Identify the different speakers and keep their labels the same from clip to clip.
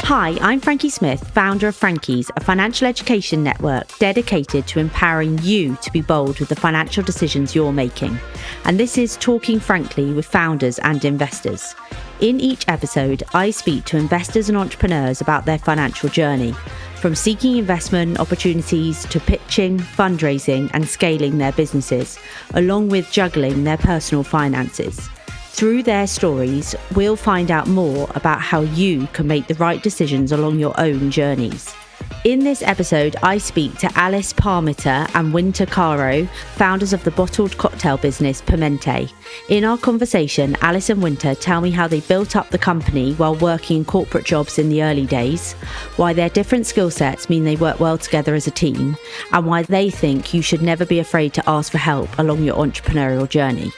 Speaker 1: Hi, I'm Frankie Smith, founder of Frankie's, a financial education network dedicated to empowering you to be bold with the financial decisions you're making. And this is Talking Frankly with founders and investors. In each episode, I speak to investors and entrepreneurs about their financial journey, from seeking investment opportunities to pitching, fundraising, and scaling their businesses, along with juggling their personal finances. Through their stories, we'll find out more about how you can make the right decisions along your own journeys. In this episode, I speak to Alice Parmiter and Wynter Karo, founders of the bottled cocktail business Pimentae. In our conversation, Alice and Wynter tell me how they built up the company while working in corporate jobs in the early days, why their different skill sets mean they work well together as a team, and why they think you should never be afraid to ask for help along your entrepreneurial journey.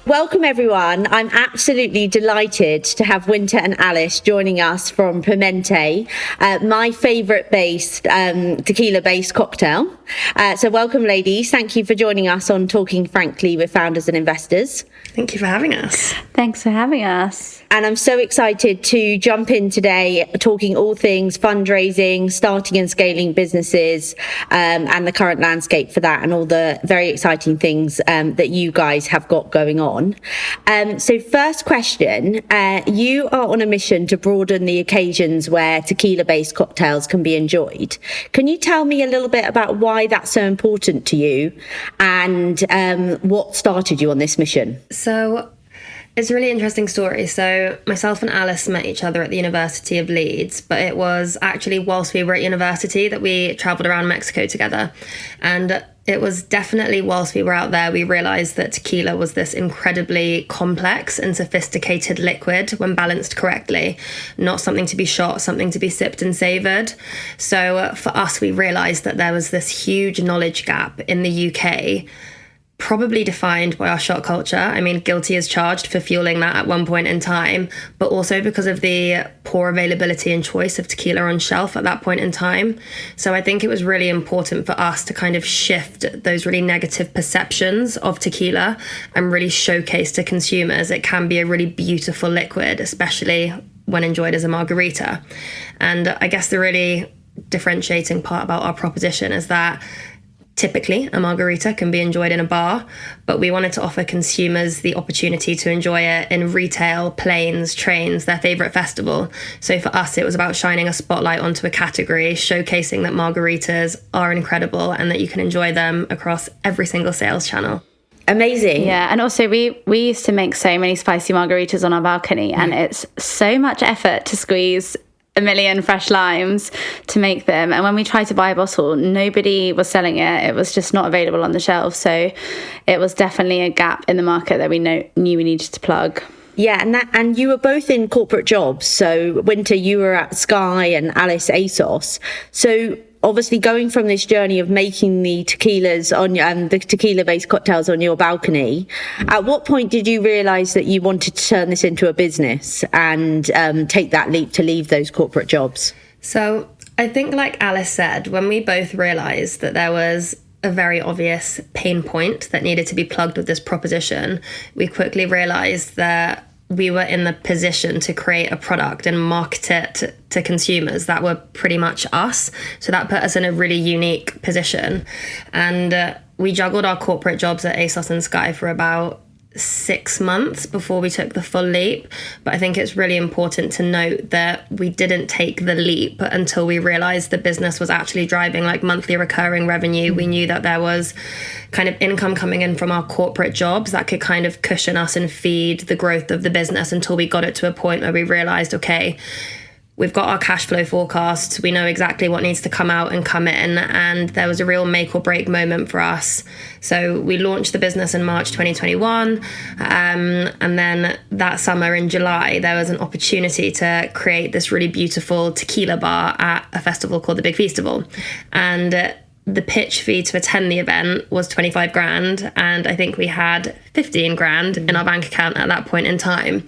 Speaker 1: Welcome everyone. I'm absolutely delighted to have Wynter and Alice joining us from Pimentae, my favourite tequila-based cocktail. So welcome ladies. Thank you for joining us on Talking Frankly with Founders and Investors.
Speaker 2: Thank you for having us.
Speaker 3: Thanks for having us.
Speaker 1: And I'm so excited to jump in today talking all things fundraising, starting and scaling businesses, and the current landscape for that and all the very exciting things that you guys have got going on. So first question, you are on a mission to broaden the occasions where tequila-based cocktails can be enjoyed. Can you tell me a little bit about why that's so important to you and what started you on this mission?
Speaker 2: So it's a really interesting story. So myself and Alice met each other at the University of Leeds, but it was actually whilst we were at university that we travelled around Mexico together. And it was definitely whilst we were out there, we realised that tequila was this incredibly complex and sophisticated liquid when balanced correctly, not something to be shot, something to be sipped and savoured. So for us, we realised that there was this huge knowledge gap in the UK, probably defined by our shot culture. I mean, guilty as charged for fueling that at one point in time, but also because of the poor availability and choice of tequila on shelf at that point in time. So I think it was really important for us to kind of shift those really negative perceptions of tequila and really showcase to consumers it can be a really beautiful liquid, especially when enjoyed as a margarita. And I guess the really differentiating part about our proposition is that typically, a margarita can be enjoyed in a bar, but we wanted to offer consumers the opportunity to enjoy it in retail, planes, trains, their favourite festival. So for us, it was about shining a spotlight onto a category, showcasing that margaritas are incredible and that you can enjoy them across every single sales channel.
Speaker 1: Amazing.
Speaker 3: Yeah, and also we used to make so many spicy margaritas on our balcony, and it's so much effort to squeeze a million fresh limes to make them, and when we tried to buy a bottle, nobody was selling it was just not available on the shelf. So it was definitely a gap in the market that we knew we needed to plug.
Speaker 1: Yeah, and you were both in corporate jobs. So Wynter, you were at Sky and Alice ASOS. So obviously going from this journey of making the tequilas and the tequila-based cocktails on your balcony, at what point did you realise that you wanted to turn this into a business and take that leap to leave those corporate jobs?
Speaker 2: So I think, like Alice said, when we both realised that there was a very obvious pain point that needed to be plugged with this proposition, we quickly realised that we were in the position to create a product and market it to consumers that were pretty much us. So that put us in a really unique position. And we juggled our corporate jobs at ASOS and Sky for about 6 months before we took the full leap. But I think it's really important to note that we didn't take the leap until we realized the business was actually driving like monthly recurring revenue. We knew that there was kind of income coming in from our corporate jobs that could kind of cushion us and feed the growth of the business until we got it to a point where we realized, okay, we've got our cash flow forecasts. We know exactly what needs to come out and come in. And there was a real make or break moment for us. So we launched the business in March 2021. And then that summer in July, there was an opportunity to create this really beautiful tequila bar at a festival called the Big Festival. And the pitch fee to attend the event was 25 grand. And I think we had 15 grand in our bank account at that point in time.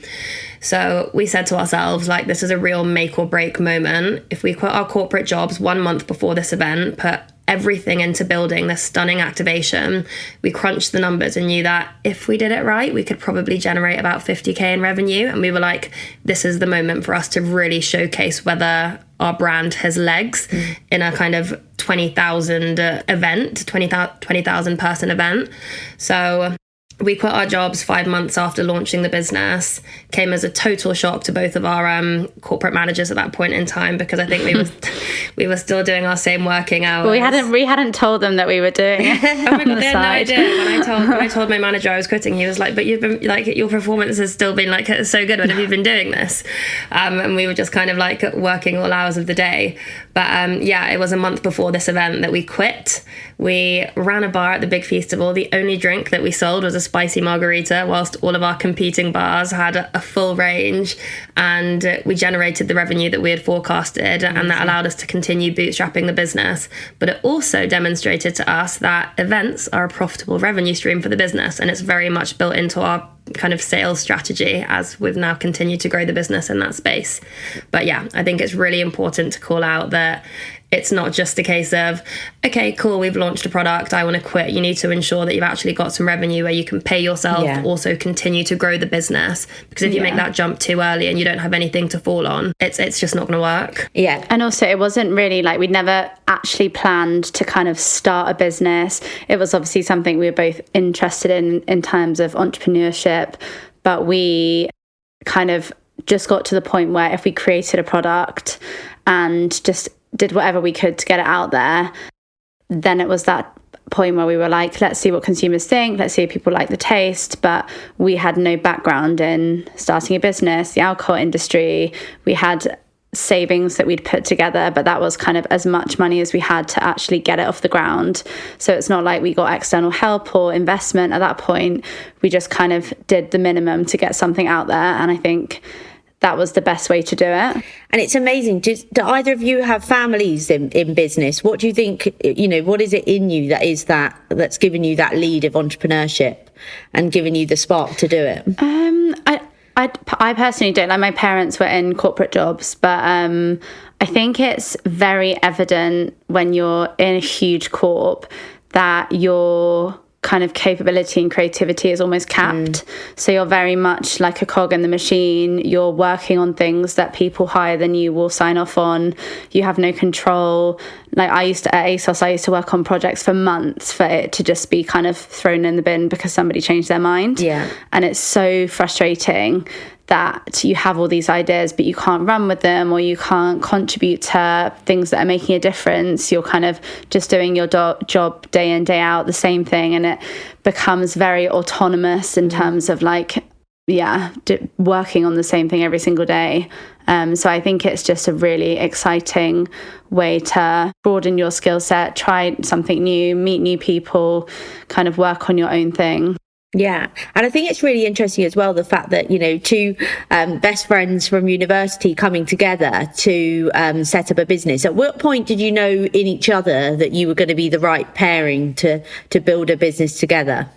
Speaker 2: So we said to ourselves, like, this is a real make or break moment. If we quit our corporate jobs 1 month before this event, put everything into building this stunning activation. We crunched the numbers and knew that if we did it right, we could probably generate about 50k in revenue. And we were like, this is the moment for us to really showcase whether our brand has legs in a kind of 20,000 event, 20,000 person event. So we quit our jobs 5 months after launching the business. Came as a total shock to both of our corporate managers at that point in time, because I think we were still doing our same working hours.
Speaker 3: Well, we hadn't told them that we were doing it.
Speaker 2: Oh my god, they had no idea. When I told my manager I was quitting, he was like, "But you've been like, your performance has still been like so good. When have you been doing this?" And we were just kind of like working all hours of the day. But yeah, it was a month before this event that we quit. We ran a bar at the Big Feastival. The only drink that we sold was a spicy margarita, whilst all of our competing bars had a full range, and we generated the revenue that we had forecasted, and that allowed us to continue bootstrapping the business. But it also demonstrated to us that events are a profitable revenue stream for the business, and it's very much built into our kind of sales strategy as we've now continued to grow the business in that space. But yeah, I think it's really important to call out that it's not just a case of, okay, cool, we've launched a product, I want to quit. You need to ensure that you've actually got some revenue where you can pay yourself, also continue to grow the business. Because if you make that jump too early and you don't have anything to fall on, it's just not going to work.
Speaker 3: Yeah. And also, it wasn't really like, we'd never actually planned to kind of start a business. It was obviously something we were both interested in terms of entrepreneurship, but we kind of just got to the point where if we created a product and just did whatever we could to get it out there, then it was that point where we were like, let's see what consumers think, let's see if people like the taste. But we had no background in starting a business, the alcohol industry. We had savings that we'd put together, but that was kind of as much money as we had to actually get it off the ground. So it's not like we got external help or investment at that point. We just kind of did the minimum to get something out there, and I think that was the best way to do it.
Speaker 1: And it's amazing. Do either of you have families in business? What do you think, what is it in you that's given you that lead of entrepreneurship and given you the spark to do it?
Speaker 3: I personally don't. Like, my parents were in corporate jobs, but I think it's very evident when you're in a huge corp that your kind of capability and creativity is almost capped. So you're very much like a cog in the machine. You're working on things that people higher than you will sign off on. You have no control. Like, at ASOS, I used to work on projects for months for it to just be kind of thrown in the bin because somebody changed their mind. Yeah. And it's so frustrating that you have all these ideas, but you can't run with them, or you can't contribute to things that are making a difference. You're kind of just doing your job day in, day out, the same thing. And it becomes very autonomous in terms of like, working on the same thing every single day. So I think it's just a really exciting way to broaden your skill set, try something new, meet new people, kind of work on your own thing.
Speaker 1: Yeah. And I think it's really interesting as well, the fact that, two best friends from university coming together to set up a business. At what point did you know in each other that you were going to be the right pairing to build a business together?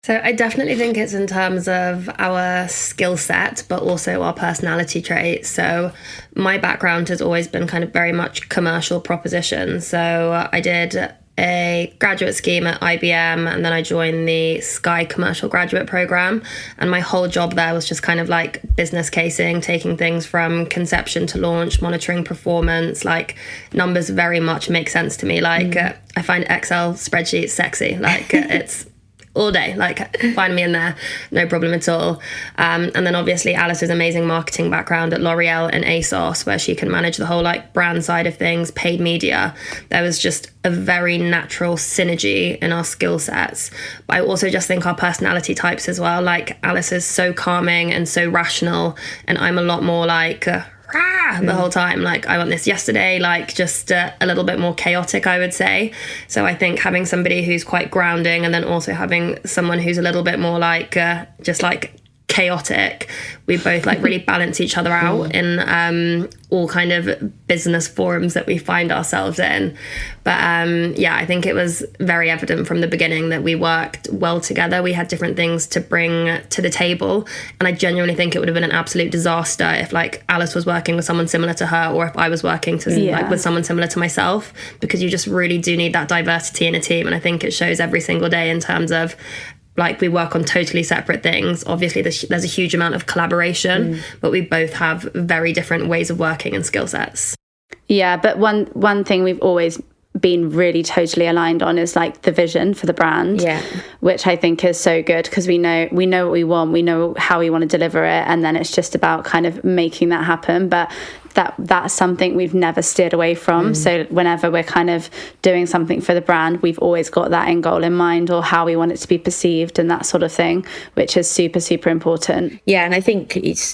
Speaker 2: So I definitely think it's in terms of our skill set, but also our personality traits. So my background has always been kind of very much commercial proposition. So I did a graduate scheme at IBM, and then I joined the Sky commercial graduate program, and my whole job there was just kind of like business casing, taking things from conception to launch, monitoring performance. Like, numbers very much make sense to me. Like I find Excel spreadsheets sexy. Like it's all day, like find me in there, no problem at all. And then obviously Alice's amazing marketing background at L'Oreal and ASOS, where she can manage the whole like brand side of things, paid media. There was just a very natural synergy in our skill sets. But I also just think our personality types as well. Like, Alice is so calming and so rational, and I'm a lot more like the whole time. Like, I want this yesterday, like just a little bit more chaotic, I would say. So I think having somebody who's quite grounding, and then also having someone who's a little bit more like just like chaotic, we both like really balance each other out in all kind of business forums that we find ourselves in. But I think it was very evident from the beginning that we worked well together. We had different things to bring to the table, and I genuinely think it would have been an absolute disaster if like Alice was working with someone similar to her, or if I was working like with someone similar to myself, because you just really do need that diversity in a team. And I think it shows every single day in terms of like we work on totally separate things. Obviously there's a huge amount of collaboration, but we both have very different ways of working and skill sets.
Speaker 3: Yeah, but one thing we've always been really totally aligned on is like the vision for the brand, which I think is so good, because we know what we want, we know how we want to deliver it, and then it's just about kind of making that happen. But that's something we've never steered away from. So whenever we're kind of doing something for the brand, we've always got that end goal in mind, or how we want it to be perceived and that sort of thing, which is super, super important.
Speaker 1: Yeah, and I think it's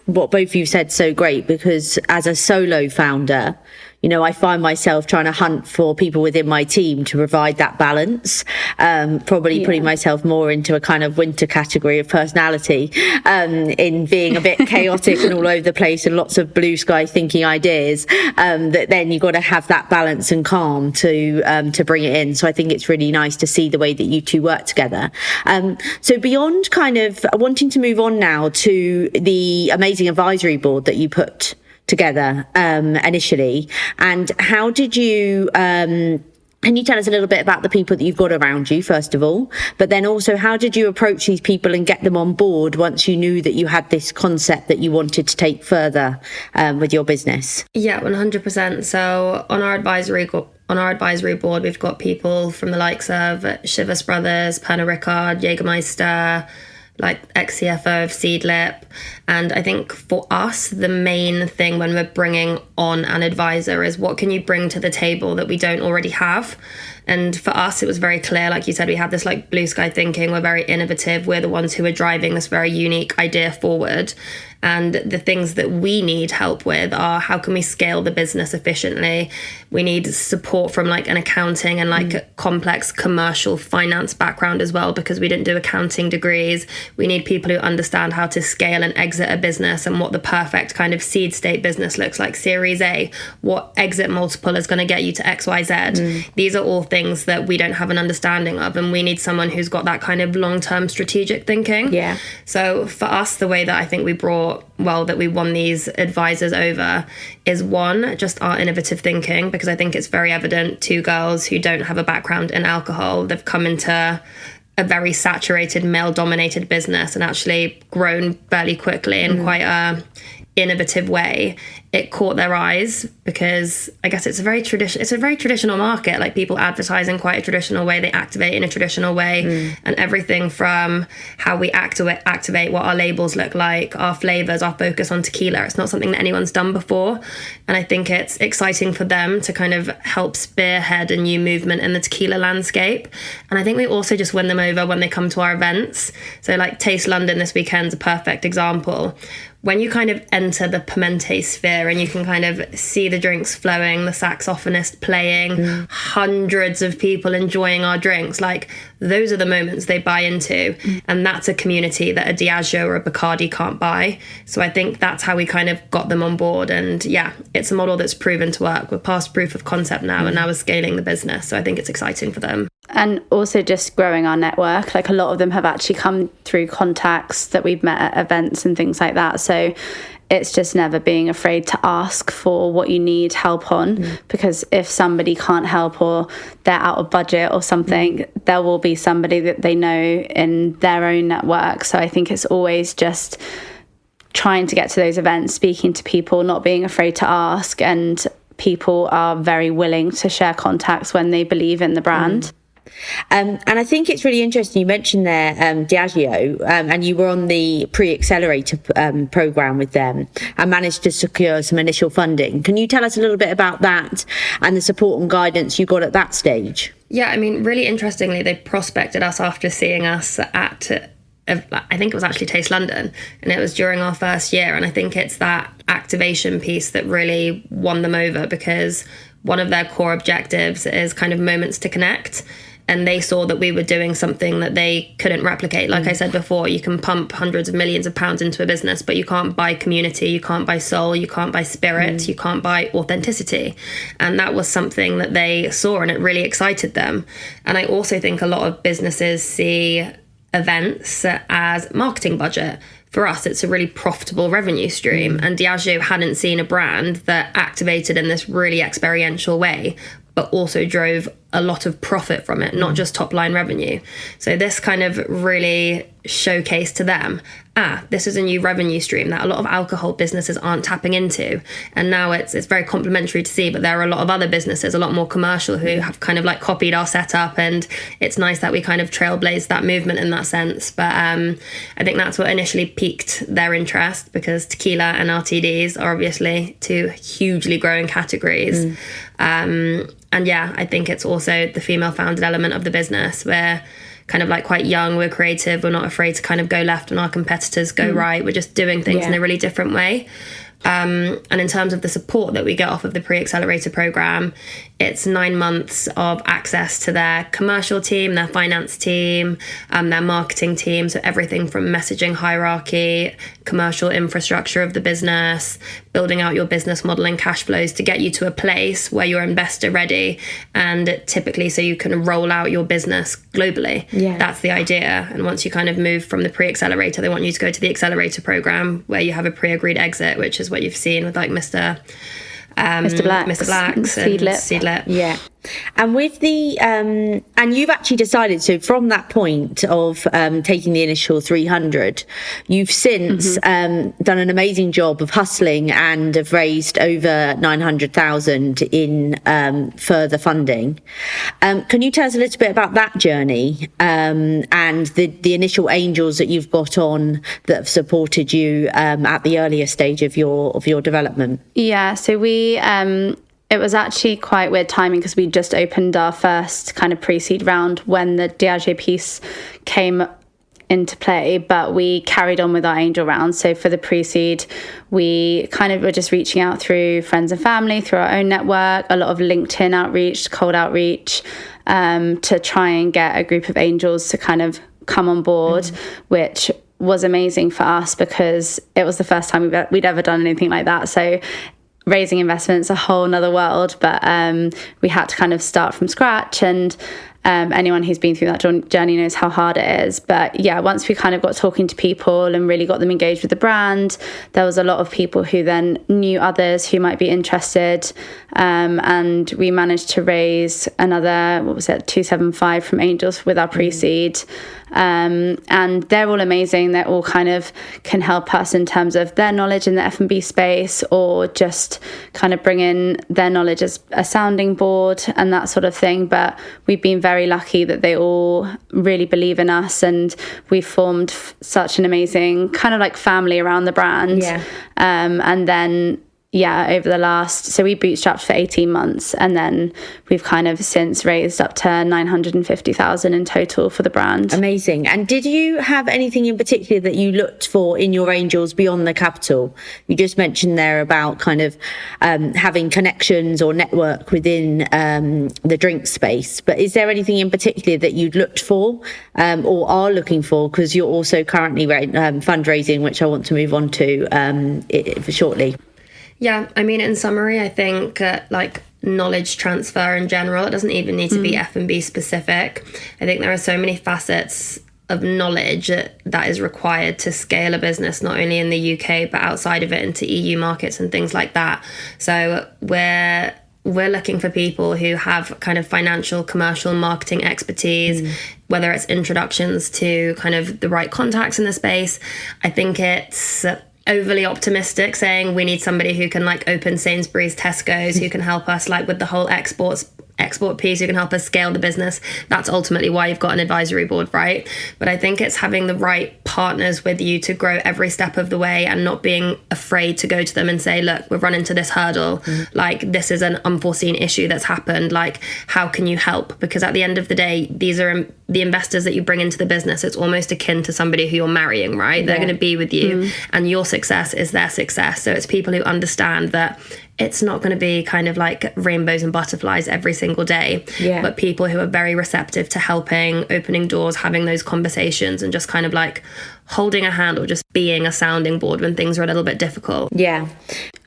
Speaker 1: what both of you said so great, because as a solo founder, you know, I find myself trying to hunt for people within my team to provide that balance, probably putting myself more into a kind of Wynter category of personality, in being a bit chaotic and all over the place and lots of blue sky thinking ideas, that then you've got to have that balance and calm to bring it in. So I think it's really nice to see the way that you two work together. So beyond kind of wanting to move on now to the amazing advisory board that you put together initially, and how did you can you tell us a little bit about the people that you've got around you first of all, but then also how did you approach these people and get them on board once you knew that you had this concept that you wanted to take further with your business?
Speaker 2: 100%. So on our advisory board, we've got people from the likes of Shivas Brothers, Pernod Ricard, Jägermeister, like ex-CFO of Seedlip. And I think for us, the main thing when we're bringing on an advisor is what can you bring to the table that we don't already have? And for us, it was very clear, like you said, we had this like blue sky thinking, we're very innovative, we're the ones who are driving this very unique idea forward. And the things that we need help with are how can we scale the business efficiently? We need support from like an accounting and like complex commercial finance background as well, because we didn't do accounting degrees. We need people who understand how to scale and exit a business and what the perfect kind of seed state business looks like, Series A, what exit multiple is going to get you to XYZ. These are all things that we don't have an understanding of, and we need someone who's got that kind of long-term strategic thinking.
Speaker 1: Yeah.
Speaker 2: So for us, the way that I think that we won these advisors over is one, just our innovative thinking, because I think it's very evident, two girls who don't have a background in alcohol, they've come into a very saturated male-dominated business and actually grown fairly quickly in quite a innovative way. It caught their eyes because I guess it's a very traditional market. Like people advertise in quite a traditional way, they activate in a traditional way, and everything from how we activate, what our labels look like, our flavors, our focus on tequila. It's not something that anyone's done before, and I think it's exciting for them to kind of help spearhead a new movement in the tequila landscape. And I think we also just win them over when they come to our events. So like Taste London this weekend's a perfect example. When you kind of enter the Pimentae sphere and you can kind of see the drinks flowing, the saxophonist playing, hundreds of people enjoying our drinks, like those are the moments they buy into. And that's a community that a Diageo or a Bacardi can't buy. So I think that's how we kind of got them on board. And yeah, it's a model that's proven to work. We're past proof of concept now, and now we're scaling the business. So I think it's exciting for them.
Speaker 3: And also just growing our network. Like a lot of them have actually come through contacts that we've met at events and things like that. So it's just never being afraid to ask for what you need help on, because if somebody can't help or they're out of budget or something, there will be somebody that they know in their own network. So I think it's always just trying to get to those events, speaking to people, not being afraid to ask. And people are very willing to share contacts when they believe in the brand.
Speaker 1: And I think it's really interesting you mentioned there Diageo, and you were on the pre-accelerator program with them and managed to secure some initial funding. Can you tell us a little bit about that and the support and guidance you got at that stage?
Speaker 2: Yeah, I mean, really interestingly, they prospected us after seeing us at I think it was actually Taste London, and it was during our first year. And I think it's that activation piece that really won them over, because one of their core objectives is kind of moments to connect. and they saw that we were doing something that they couldn't replicate. Like I said before, you can pump hundreds of millions of pounds into a business, but you can't buy community, you can't buy soul, you can't buy spirit, you can't buy authenticity. And that was something that they saw, and it really excited them. And I also think a lot of businesses see events as marketing budget. For us, it's a really profitable revenue stream. And Diageo hadn't seen a brand that activated in this really experiential way, but also drove a lot of profit from it, not just top line revenue. So this kind of really showcased to them, this is a new revenue stream that a lot of alcohol businesses aren't tapping into. And now it's very complimentary to see, but there are a lot of other businesses, a lot more commercial, who have kind of like copied our setup, and it's nice that we kind of trailblazed that movement in that sense. But I think that's what initially piqued their interest, because tequila and RTDs are obviously two hugely growing categories. And yeah, I think it's also the female founded element of the business. We're kind of like quite young, we're creative, we're not afraid to kind of go left and our competitors go right. We're just doing things in a really different way. And in terms of the support that we get off of the pre-accelerator program, it's 9 months of access to their commercial team, their finance team, their marketing team. So everything from messaging hierarchy, commercial infrastructure of the business, building out your business model and cash flows to get you to a place where you're investor ready. And typically so you can roll out your business globally. That's the idea. And once you kind of move from the pre-accelerator, they want you to go to the accelerator program, where you have a pre-agreed exit, which is what you've seen with like Mr. Black's and Seedlip.
Speaker 1: Yeah. And with the and you've actually decided, so from that point of taking the initial 300, you've since done an amazing job of hustling and have raised over 900,000 in further funding. Can you tell us a little bit about that journey and the initial angels that you've got on that have supported you at the earlier stage of your development?
Speaker 3: Yeah, so we it was actually quite weird timing, because we just opened our first kind of pre-seed round when the Diageo piece came into play, but we carried on with our angel round. So for the pre-seed, we kind of were just reaching out through friends and family, through our own network, a lot of LinkedIn outreach, cold outreach, to try and get a group of angels to kind of come on board, which was amazing for us because it was the first time we'd ever done anything like that. So raising investments, a whole nother world, but we had to kind of start from scratch, and anyone who's been through that journey knows how hard it is. But yeah, once we kind of got talking to people and really got them engaged with the brand, there was a lot of people who then knew others who might be interested, and we managed to raise another 275 from angels with our pre-seed. And they're all amazing. They're all kind of can help us in terms of their knowledge in the F&B space, or just kind of bring in their knowledge as a sounding board and that sort of thing. But we've been very lucky that they all really believe in us, and we've formed such an amazing kind of like family around the brand. And then over the last, so we bootstrapped for 18 months, and then we've kind of since raised up to 950,000 in total for the brand.
Speaker 1: Amazing. And did you have anything in particular that you looked for in your angels beyond the capital? You just mentioned there about kind of having connections or network within the drink space, but is there anything in particular that you'd looked for or are looking for? Because you're also currently fundraising, which I want to move on to shortly.
Speaker 2: Yeah, I mean, in summary, I think like knowledge transfer in general, it doesn't even need to be F&B specific. I think there are so many facets of knowledge that is required to scale a business, not only in the UK, but outside of it into EU markets and things like that. So we're looking for people who have kind of financial, commercial, marketing expertise, whether it's introductions to kind of the right contacts in the space. I think it's overly optimistic saying we need somebody who can like open Sainsbury's, Tesco's, who can help us like with the whole export piece, who can help us scale the business. That's ultimately why you've got an advisory board, right? But I think it's having the right partners with you to grow every step of the way, and not being afraid to go to them and say, look, we've run into this hurdle, like this is an unforeseen issue that's happened, like how can you help? Because at the end of the day, these are the investors that you bring into the business, it's almost akin to somebody who you're marrying, right? They're going to be with you and your success is their success. So it's people who understand that it's not going to be kind of like rainbows and butterflies every single day, but people who are very receptive to helping, opening doors, having those conversations, and just kind of like holding a hand or just being a sounding board when things are a little bit difficult.
Speaker 1: Yeah.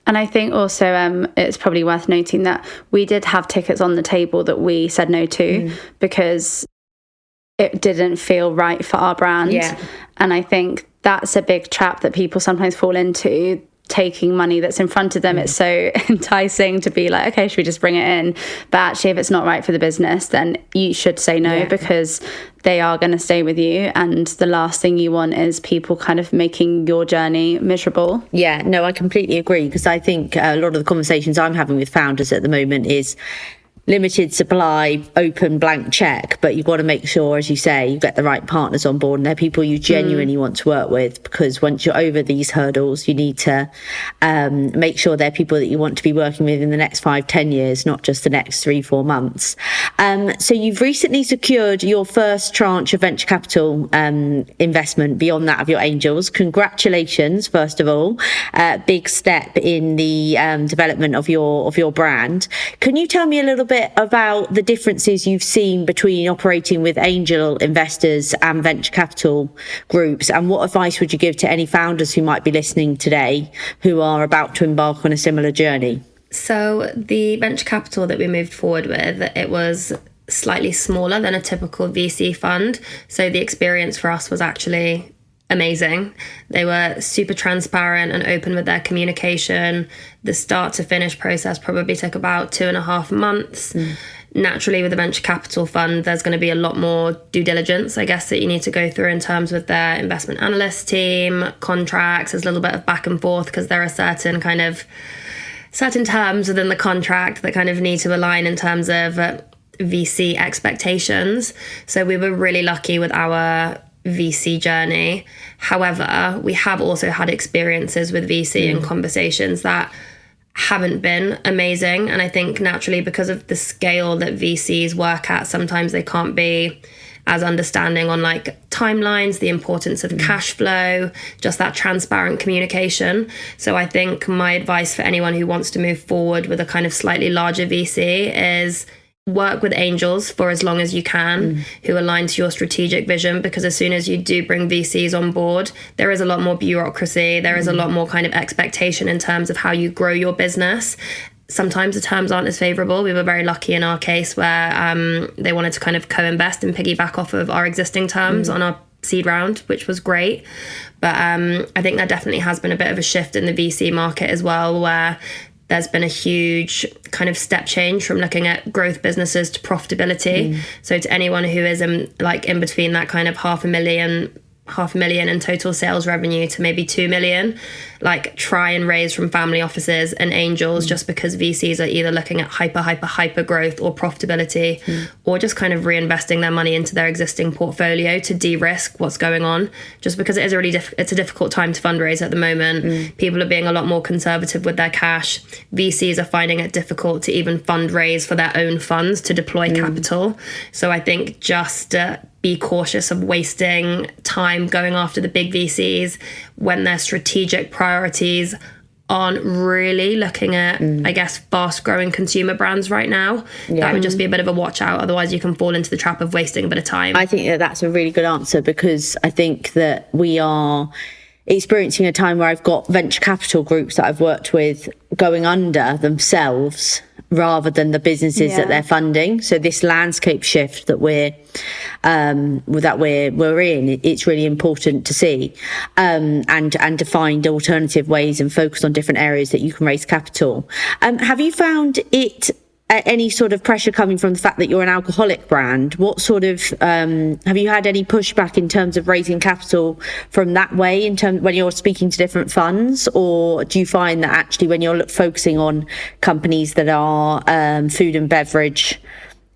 Speaker 3: And I think also it's probably worth noting that we did have tickets on the table that we said no to because it didn't feel right for our brand.
Speaker 1: Yeah.
Speaker 3: And I think that's a big trap that people sometimes fall into, taking money that's in front of them. It's so enticing to be like, okay, should we just bring it in? But actually, if it's not right for the business, then you should say no, because they are going to stay with you. And the last thing you want is people kind of making your journey miserable.
Speaker 1: Yeah, no, I completely agree, because I think a lot of the conversations I'm having with founders at the moment is limited supply, open blank check, but you've got to make sure, as you say, you get the right partners on board and they're people you genuinely want to work with, because once you're over these hurdles, you need to make sure they're people that you want to be working with in the next 5-10 years, not just the next 3-4 months. So you've recently secured your first tranche of venture capital investment beyond that of your angels. Congratulations, first of all. Big step in the development of your brand. Can you tell me a little bit about the differences you've seen between operating with angel investors and venture capital groups, and what advice would you give to any founders who might be listening today who are about to embark on a similar journey?
Speaker 2: So the venture capital that we moved forward with, it was slightly smaller than a typical VC fund. So the experience for us was actually amazing. They were super transparent and open with their communication. The start to finish process probably took about 2.5 months. Naturally, with a venture capital fund, there's going to be a lot more due diligence, I guess, that you need to go through in terms with their investment analyst team, contracts. There's a little bit of back and forth because there are certain terms within the contract that kind of need to align in terms of VC expectations. So we were really lucky with our VC journey. However, we have also had experiences with VC and conversations that haven't been amazing. And I think naturally, because of the scale that VCs work at, sometimes they can't be as understanding on like timelines, the importance of cash flow, just that transparent communication. So I think my advice for anyone who wants to move forward with a kind of slightly larger VC is work with angels for as long as you can who align to your strategic vision, because as soon as you do bring VCs on board, there is a lot more bureaucracy, there is a lot more kind of expectation in terms of how you grow your business. Sometimes the terms aren't as favourable. We were very lucky in our case where they wanted to kind of co-invest and piggyback off of our existing terms on our seed round, which was great. But I think there definitely has been a bit of a shift in the VC market as well, where there's been a huge kind of step change from looking at growth businesses to profitability. So to anyone who is in between that kind of half a million in total sales revenue to maybe 2 million, like try and raise from family offices and angels, just because VCs are either looking at hyper growth or profitability, or just kind of reinvesting their money into their existing portfolio to de-risk what's going on, just because it is it's a difficult time to fundraise at the moment. People are being a lot more conservative with their cash. VCs are finding it difficult to even fundraise for their own funds to deploy capital. So I think just be cautious of wasting time going after the big VCs when their strategic priorities aren't really looking at, I guess, fast growing consumer brands right now. That would just be a bit of a watch out. Otherwise you can fall into the trap of wasting a bit of time.
Speaker 1: I think that's a really good answer, because I think that we are experiencing a time where I've got venture capital groups that I've worked with going under themselves rather than the businesses that they're funding. So this landscape shift that we're in, it's really important to see, and to find alternative ways and focus on different areas that you can raise capital. Have you found it any sort of pressure coming from the fact that you're an alcoholic brand? What sort of have you had any pushback in terms of raising capital from that way, in terms when you're speaking to different funds, or do you find that actually when you're focusing on companies that are food and beverage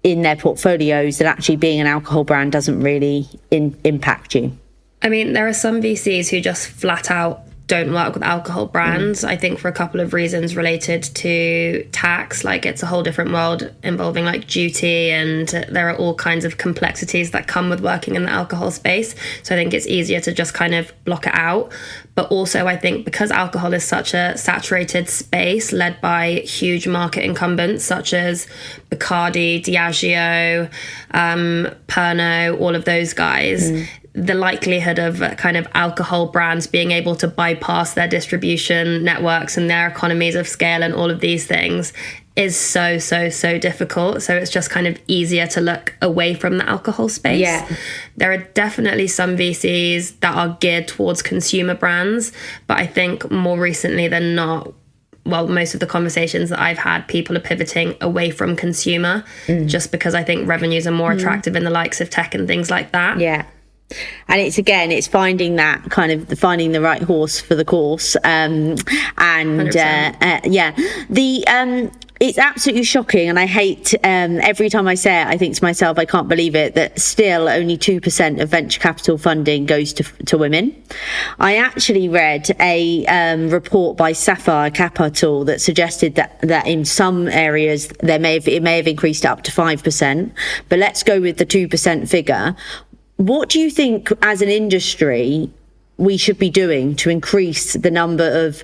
Speaker 1: in their portfolios, that actually being an alcohol brand doesn't really impact you?
Speaker 2: I mean, there are some VCs who just flat out don't work with alcohol brands. I think for a couple of reasons related to tax. Like, it's a whole different world involving like duty, and there are all kinds of complexities that come with working in the alcohol space. So I think it's easier to just kind of block it out. But also I think because alcohol is such a saturated space led by huge market incumbents such as Bacardi, Diageo, Pernod, all of those guys, the likelihood of kind of alcohol brands being able to bypass their distribution networks and their economies of scale and all of these things is so difficult. So it's just kind of easier to look away from the alcohol space.
Speaker 1: Yeah.
Speaker 2: There are definitely some VCs that are geared towards consumer brands, but I think more recently than not, well, most of the conversations that I've had, people are pivoting away from consumer just because I think revenues are more attractive in the likes of tech and things like that.
Speaker 1: Yeah. And it's finding that kind of finding the right horse for the course. It's absolutely shocking, and I hate every time I say it, I think to myself, I can't believe it, that still only 2% of venture capital funding goes to women. I actually read a report by Sapphire Capital that suggested that in some areas it may have increased up to 5%, but let's go with the 2% figure. What do you think as an industry we should be doing to increase the number of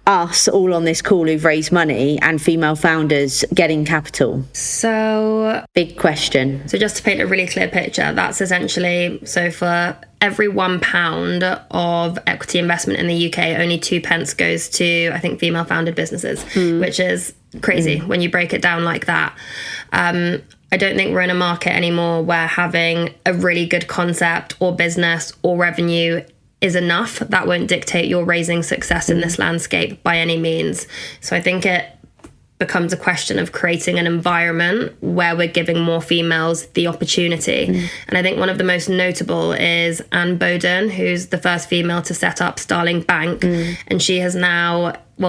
Speaker 1: us all on this call who've raised money and female founders getting capital?
Speaker 2: So
Speaker 1: big question.
Speaker 2: So just to paint a really clear picture, that's essentially, so for every £1 of equity investment in the UK, only 2 pence goes to, I think, female founded businesses, which is crazy when you break it down like that. I don't think we're in a market anymore where having a really good concept or business or revenue is enough. That won't dictate your raising success in this landscape by any means. So I think it becomes a question of creating an environment where we're giving more females the opportunity. And I think one of the most notable is Anne Boden, who's the first female to set up Starling Bank. And she has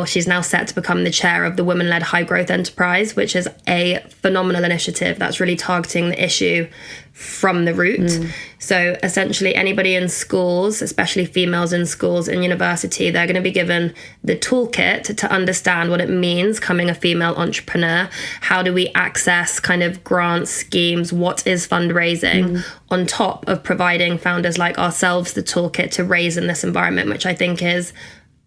Speaker 2: she's now set to become the chair of the Women-Led High Growth Enterprise, which is a phenomenal initiative that's really targeting the issue from the root. So essentially anybody in schools, especially females in schools and university, they're going to be given the toolkit to understand what it means becoming a female entrepreneur. How do we access kind of grant schemes? What is fundraising? On top of providing founders like ourselves the toolkit to raise in this environment, which I think is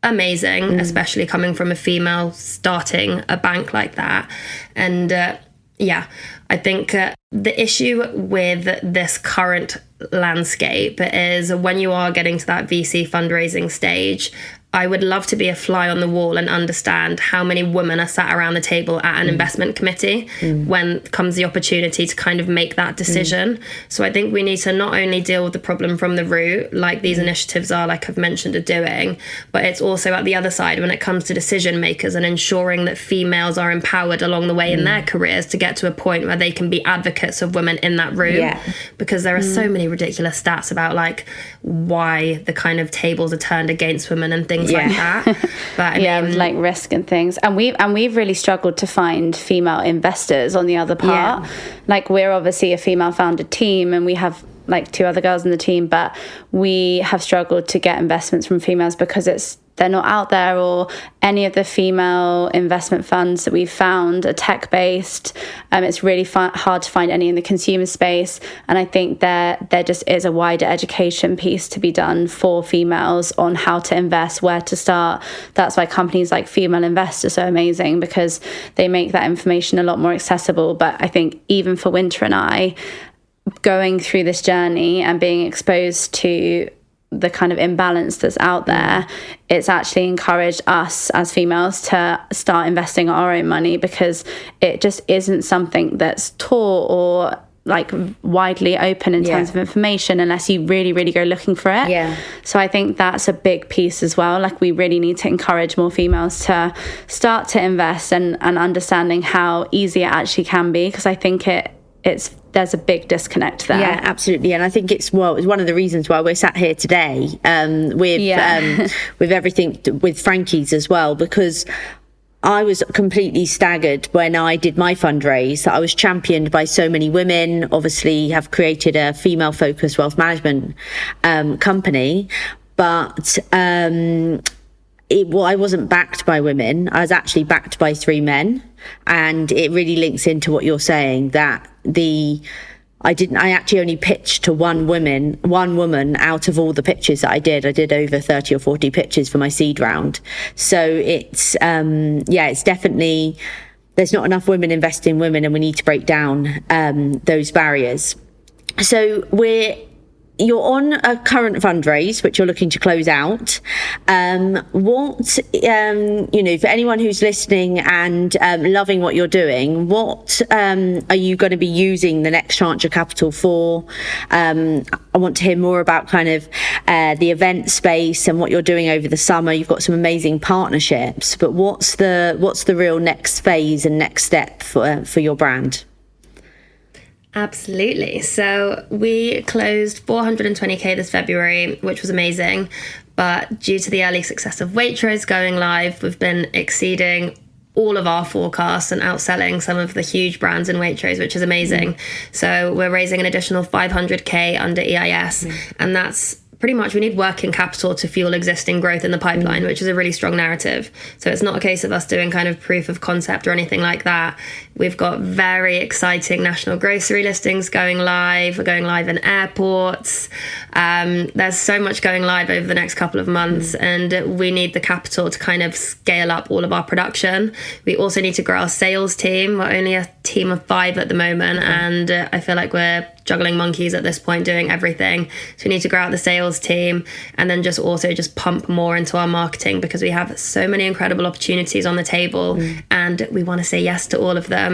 Speaker 2: amazing, especially coming from a female starting a bank like that. And I think the issue with this current landscape is when you are getting to that VC fundraising stage, I would love to be a fly on the wall and understand how many women are sat around the table at an investment committee when comes the opportunity to kind of make that decision. So I think we need to not only deal with the problem from the root, like these initiatives are, like I've mentioned, are doing, but it's also at the other side when it comes to decision makers and ensuring that females are empowered along the way in their careers to get to a point where they can be advocates of women in that room. Because there are so many ridiculous stats about like why the kind of tables are turned against women and things like that. But I mean,
Speaker 3: like risk and things, and we've really struggled to find female investors on the other part. Like, we're obviously a female founded team and we have like 2 other girls in the team, but we have struggled to get investments from females because they're not out there, or any of the female investment funds that we've found are tech-based. It's really hard to find any in the consumer space. And I think there just is a wider education piece to be done for females on how to invest, where to start. That's why companies like Female Invest are so amazing, because they make that information a lot more accessible. But I think even for Wynter and I, going through this journey and being exposed to the kind of imbalance that's out there, it's actually encouraged us as females to start investing our own money, because it just isn't something that's taught or like widely open in terms of information unless you really, really go looking for it. So I think that's a big piece as well. Like, we really need to encourage more females to start to invest and understanding how easy it actually can be, because I think there's a big disconnect there.
Speaker 1: Yeah, absolutely. And I think it's one of the reasons why we're sat here today with everything with Frankie's as well, because I was completely staggered when I did my fundraise that I was championed by so many women. Obviously have created a female focused wealth management company, but I wasn't backed by women. I was actually backed by 3 men, and it really links into what you're saying, that I actually only pitched to one woman out of all the pitches that I did. I did over 30 or 40 pitches for my seed round. So it's it's definitely, there's not enough women investing in women, and we need to break down those barriers. So you're on a current fundraise, which you're looking to close out. For anyone who's listening and loving what you're doing, what are you going to be using the next tranche of capital for? I want to hear more about kind of the event space and what you're doing over the summer. You've got some amazing partnerships, but what's the real next phase and next step for your brand?
Speaker 2: Absolutely. So we closed 420k this February, which was amazing. But due to the early success of Waitrose going live, we've been exceeding all of our forecasts and outselling some of the huge brands in Waitrose, which is amazing. So we're raising an additional 500k under EIS, and that's pretty much, we need working capital to fuel existing growth in the pipeline, which is a really strong narrative. So it's not a case of us doing kind of proof of concept or anything like that. We've got very exciting national grocery listings going live. We're going live in airports. There's so much going live over the next couple of months, and we need the capital to kind of scale up all of our production. We also need to grow our sales team. We're only a team of 5 at the moment, and I feel like we're juggling monkeys at this point, doing everything. So we need to grow out the sales team, and then just pump more into our marketing, because we have so many incredible opportunities on the table, and we want to say yes to all of them,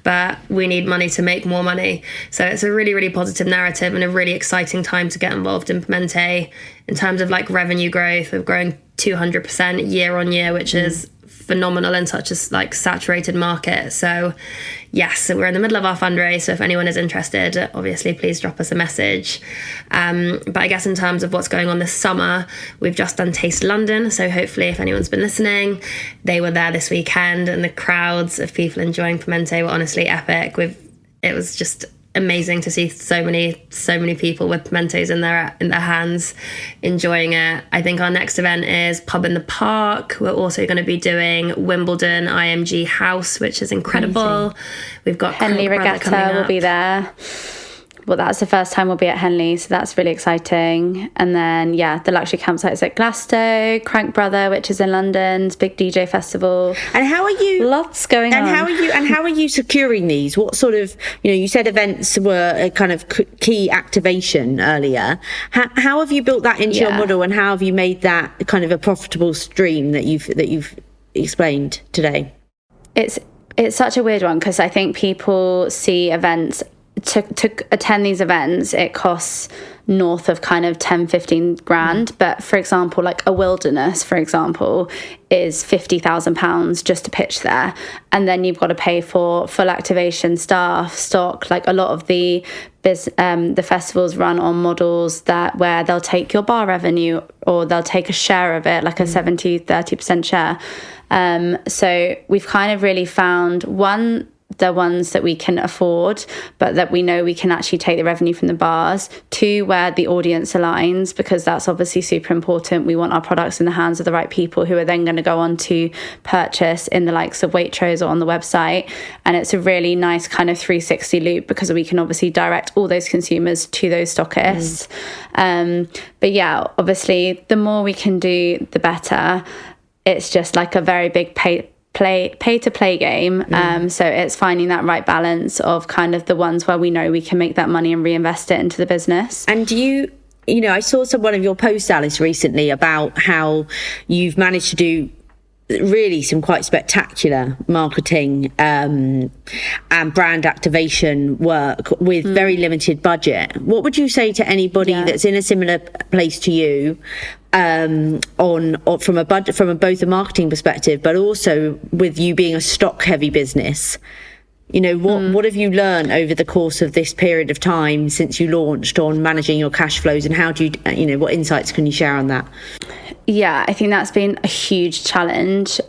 Speaker 2: but we need money to make more money. So it's a really, really positive narrative and a really exciting time to get involved in Pimentae. In terms of like revenue growth, we've grown 200% year on year, which is phenomenal in such a like saturated market. So yes, so we're in the middle of our fundraise, so if anyone is interested, obviously please drop us a message. But I guess in terms of what's going on this summer, we've just done Taste London, so hopefully if anyone's been listening, they were there this weekend, and the crowds of people enjoying Pimentae were honestly epic. It was just amazing to see so many people with Pimentaes in their hands enjoying it. I think our next event is Pub in the Park. We're also going to be doing Wimbledon IMG House, which is incredible. Amazing. We've got
Speaker 3: Henley Regatta will be there. Well, that's the first time we'll be at Henley, so that's really exciting. And then, the luxury campsites at Glasgow, Crank Brother, which is in London's big DJ festival.
Speaker 1: And how are you?
Speaker 3: Lots going on.
Speaker 1: How are you securing these? What sort of, you said events were a kind of key activation earlier. How have you built that into your model, and how have you made that kind of a profitable stream that you've explained today?
Speaker 3: It's such a weird one, because I think people see events. To attend these events, it costs north of kind of 10-15 grand, but for example, like a Wilderness, for example, is £50,000 just to pitch there, and then you've got to pay for full activation, staff, stock. Like a lot of the festivals run on models where they'll take your bar revenue, or they'll take a share of it, like a 70-30% share. So we've kind of really found the ones that we can afford, but that we know we can actually take the revenue from the bars. 2, where the audience aligns, because that's obviously super important. We want our products in the hands of the right people, who are then going to go on to purchase in the likes of Waitrose or on the website. And it's a really nice kind of 360 loop, because we can obviously direct all those consumers to those stockists. But obviously the more we can do, the better. It's just like a very big pay to play game. So it's finding that right balance of kind of the ones where we know we can make that money and reinvest it into the business.
Speaker 2: And
Speaker 1: do you I saw one of your posts, Alice, recently about how you've managed to do really some quite spectacular marketing and brand activation work with very limited budget. What would you say to anybody that's in a similar place to you, from a budget, from both a marketing perspective, but also with you being a stock heavy business? What have you learned over the course of this period of time since you launched on managing your cash flows, and how do you what insights can you share on that?
Speaker 3: I think that's been a huge challenge.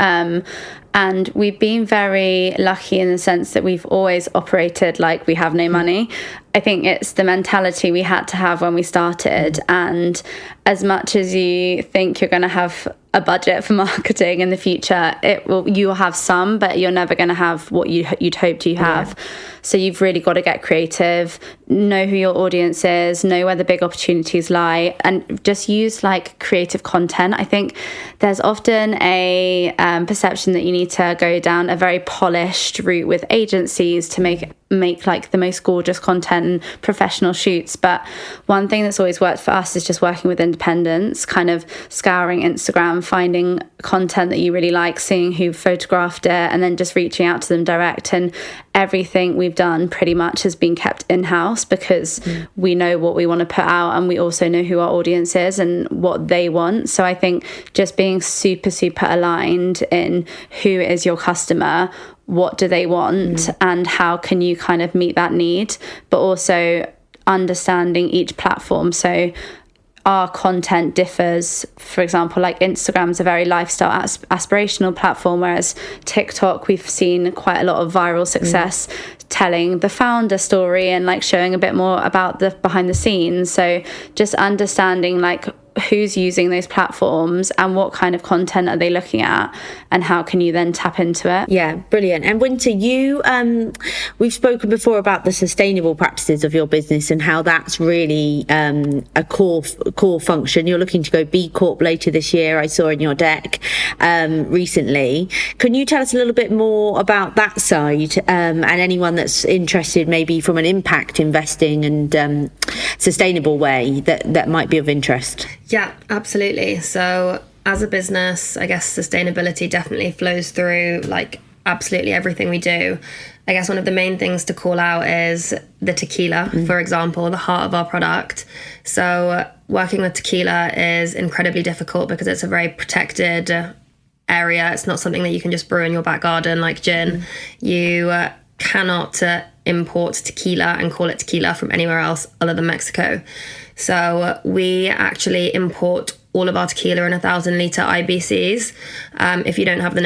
Speaker 3: And we've been very lucky in the sense that we've always operated like we have no money. I think it's the mentality we had to have when we started. And as much as you think you're going to have a budget for marketing in the future. You'll have some, but you're never going to have what you'd hoped you have. So you've really got to get creative, know who your audience is, know where the big opportunities lie, and just use like creative content. I think there's often a perception that you need to go down a very polished route with agencies to make like the most gorgeous content and professional shoots. But one thing that's always worked for us is just working with independents, kind of scouring Instagram, finding content that you really like, seeing who photographed it, and then just reaching out to them direct. And everything we've done pretty much has been kept in-house because we know what we want to put out, and we also know who our audience is and what they want. So I think just being super, super aligned in who is your customer, what do they want, and how can you kind of meet that need, but also understanding each platform. So our content differs. For example, like Instagram's a very lifestyle aspirational platform, whereas TikTok, we've seen quite a lot of viral success telling the founder story and like showing a bit more about the behind the scenes. So just understanding like who's using those platforms and what kind of content are they looking at, and how can you then tap into it.
Speaker 1: Yeah, brilliant. And Wynter, you we've spoken before about the sustainable practices of your business and how that's really a core function. You're looking to go B Corp later this year, I saw in your deck recently. Can you tell us a little bit more about that side, and anyone that's interested maybe from an impact investing and sustainable way that might be of interest?
Speaker 2: Yeah, absolutely. So as a business, I guess sustainability definitely flows through like absolutely everything we do. I guess one of the main things to call out is the tequila, for example, the heart of our product. So working with tequila is incredibly difficult because it's a very protected area. It's not something that you can just brew in your back garden like gin. You cannot import tequila and call it tequila from anywhere else other than Mexico. So we actually import all of our tequila in 1,000-liter IBCs. If you don't have the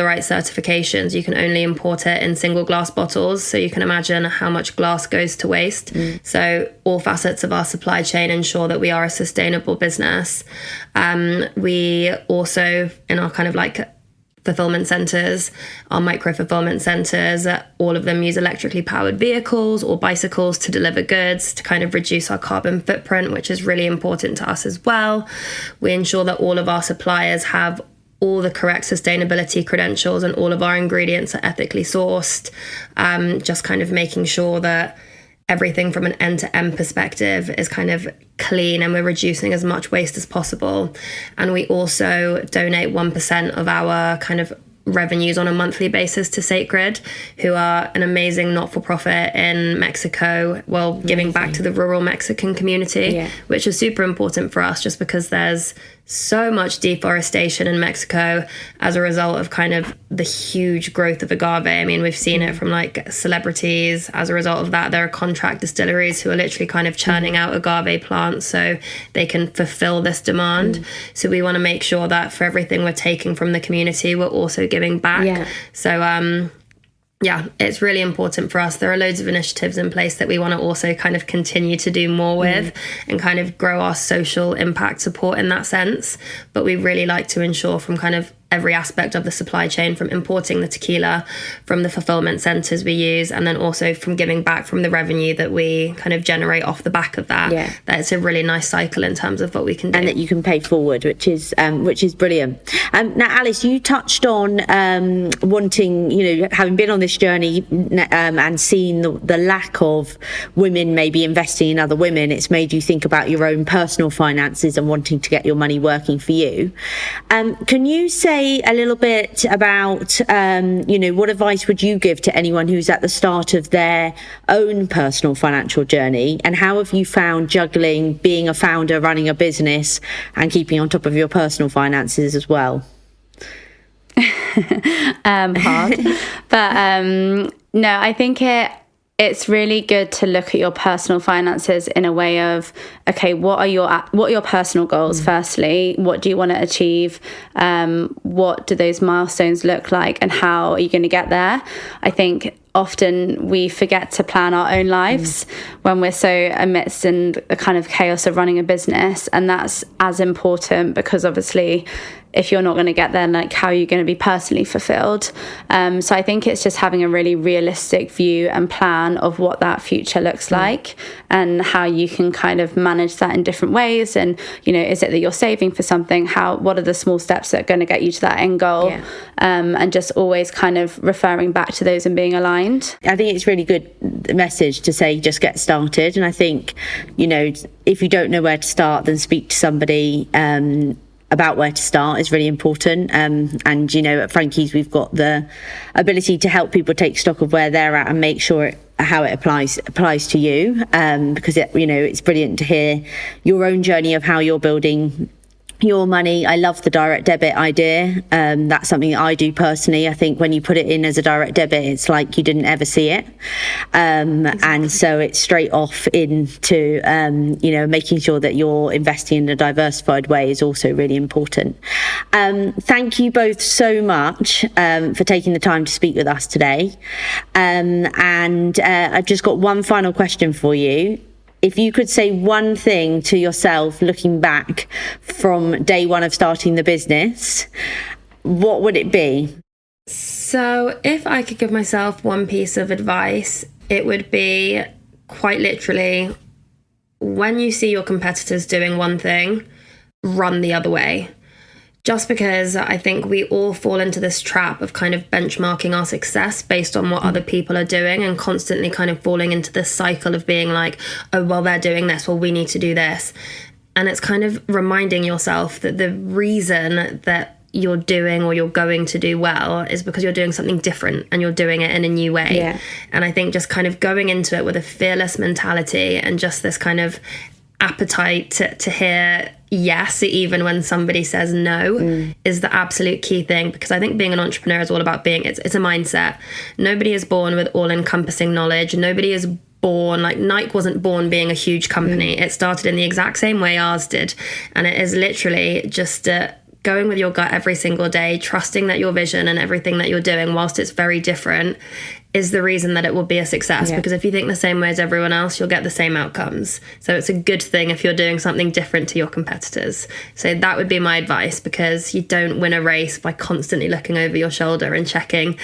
Speaker 2: right certifications, you can only import it in single glass bottles. So you can imagine how much glass goes to waste. So all facets of our supply chain ensure that we are a sustainable business. We also, in our kind of like fulfillment centers, our micro fulfillment centers, all of them use electrically powered vehicles or bicycles to deliver goods to kind of reduce our carbon footprint, which is really important to us as well. We ensure that all of our suppliers have all the correct sustainability credentials and all of our ingredients are ethically sourced, just kind of making sure that everything from an end-to-end perspective is kind of clean and we're reducing as much waste as possible. And we also donate 1% of our kind of revenues on a monthly basis to Sacred, who are an amazing not-for-profit in Mexico, giving back to the rural Mexican community, which is super important for us just because there's so much deforestation in Mexico as a result of kind of the huge growth of agave. I mean, we've seen it from like celebrities. As a result of that, there are contract distilleries who are literally kind of churning out agave plants so they can fulfill this demand. So we want to make sure that for everything we're taking from the community, we're also giving back. So it's really important for us. There are loads of initiatives in place that we want to also kind of continue to do more with and kind of grow our social impact support in that sense. But we really like to ensure from kind of every aspect of the supply chain, from importing the tequila, from the fulfillment centers we use, and then also from giving back from the revenue that we kind of generate off the back of that. That it's a really nice cycle in terms of what we can do.
Speaker 1: And that you can pay forward, which is brilliant. Now, Alice, you touched on wanting, having been on this journey and seen the lack of women maybe investing in other women, it's made you think about your own personal finances and wanting to get your money working for you. Can you say a little bit about, what advice would you give to anyone who's at the start of their own personal financial journey? And how have you found juggling being a founder, running a business, and keeping on top of your personal finances as well?
Speaker 3: Hard. But no, I think it's really good to look at your personal finances in a way of, okay, what are your personal goals? Firstly, what do you want to achieve? What do those milestones look like, and how are you going to get there? I think often we forget to plan our own lives when we're so amidst in the kind of chaos of running a business, and that's as important, because obviously if you're not going to get there, like, how are you going to be personally fulfilled? So I think it's just having a really realistic view and plan of what that future looks like, and how you can kind of manage that in different ways. And, you know, is it that you're saving for something? What are the small steps that are going to get you to that end goal? And just always kind of referring back to those and being aligned.
Speaker 1: I think it's really good message to say, just get started. And I think, you know, if you don't know where to start, then speak to somebody about where to start is really important. And, you know, at Frankie's, we've got the ability to help people take stock of where they're at and make sure how it applies to you. Because, it's brilliant to hear your own journey of how you're building your money. I love the direct debit idea. That's something that I do personally. I think when you put it in as a direct debit, it's like you didn't ever see it. And so it's straight off into, making sure that you're investing in a diversified way is also really important. Thank you both so much for taking the time to speak with us today. And I've just got one final question for you. If you could say one thing to yourself looking back from day one of starting the business, what would it be?
Speaker 2: So if I could give myself one piece of advice, it would be quite literally, when you see your competitors doing one thing, run the other way. Just because I think we all fall into this trap of kind of benchmarking our success based on what other people are doing, and constantly kind of falling into this cycle of being like, oh, well, they're doing this, well, we need to do this. And it's kind of reminding yourself that the reason that you're doing or you're going to do well is because you're doing something different and you're doing it in a new way.
Speaker 1: Yeah.
Speaker 2: And I think just kind of going into it with a fearless mentality and just this kind of appetite to hear yes even when somebody says no is the absolute key thing. Because I think being an entrepreneur is all about it's a mindset. Nobody is born with all-encompassing knowledge. Nobody is born, like Nike wasn't born being a huge company. It started in the exact same way ours did, and it is literally just going with your gut every single day, trusting that your vision and everything that you're doing, whilst it's very different, is the reason that it will be a success. Because if you think the same way as everyone else, you'll get the same outcomes. So it's a good thing if you're doing something different to your competitors. So that would be my advice, because you don't win a race by constantly looking over your shoulder and checking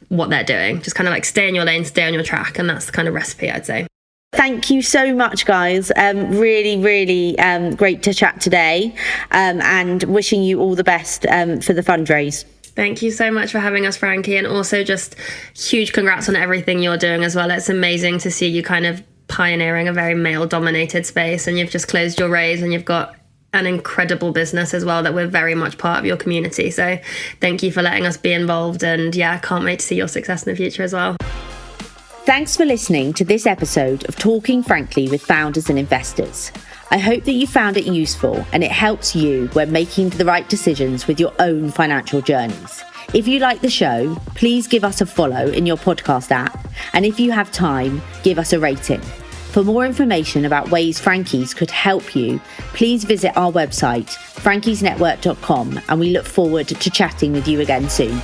Speaker 2: what they're doing. Just kind of like stay in your lane, stay on your track. And that's the kind of recipe, I'd say.
Speaker 1: Thank you so much, guys. Really, really great to chat today, and wishing you all the best for the fundraise.
Speaker 2: Thank you so much for having us, Frankie. And also just huge congrats on everything you're doing as well. It's amazing to see you kind of pioneering a very male-dominated space, and you've just closed your raise and you've got an incredible business as well that we're very much part of your community. So thank you for letting us be involved, and I can't wait to see your success in the future as well.
Speaker 1: Thanks for listening to this episode of Talking Frankly with Founders and Investors. I hope that you found it useful and it helps you when making the right decisions with your own financial journeys. If you like the show, please give us a follow in your podcast app, and if you have time, give us a rating. For more information about ways Frankie's could help you, please visit our website, frankiesnetwork.com, and we look forward to chatting with you again soon.